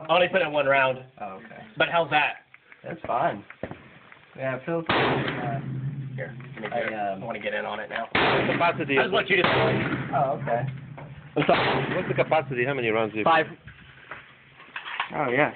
I only put in one round. Oh, okay. But how's that? That's fine. Yeah, it feels Here, let me get it. I want to get in on it now. What's the capacity? I just want you to. Oh, okay. What's the capacity? How many rounds do you 5. Oh, yeah.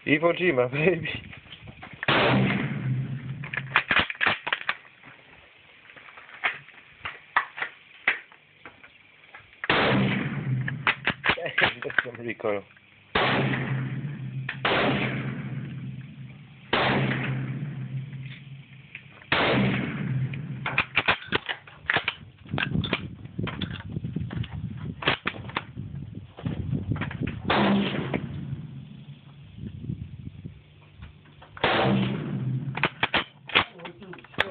Iwo Jima, baby. That's some recoil.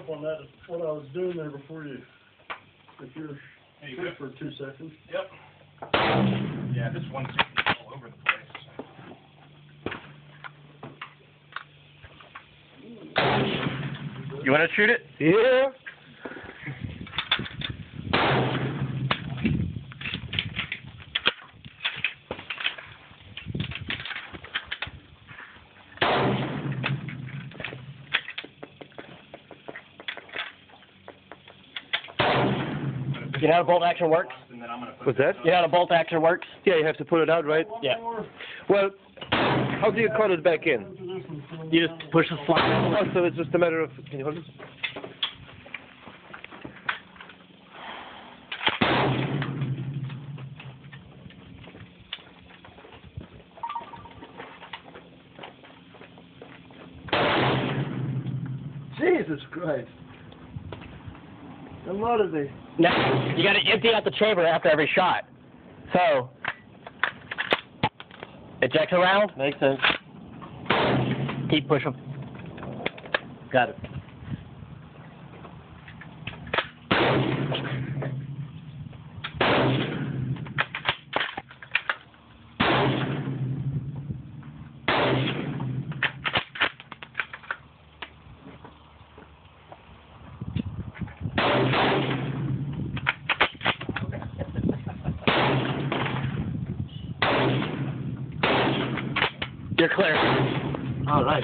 On that is what I was doing there before you, if you're good for 2 seconds. Yep. Yeah, this one's all over the place. You want to shoot it? Yeah. You know how bolt action works? What's that? You know how the bolt action works? Yeah, you have to pull it out, right? Yeah. Well, how do you cut it back in? You just push the slide. Oh, so it's just a matter of... Can you hold it? Jesus Christ. A lot of these. Now, you got to empty out the chamber after every shot. So, eject around. Makes sense. Keep pushing. Got it. You're clear. All right.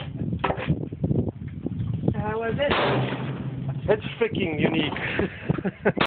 It's freaking unique.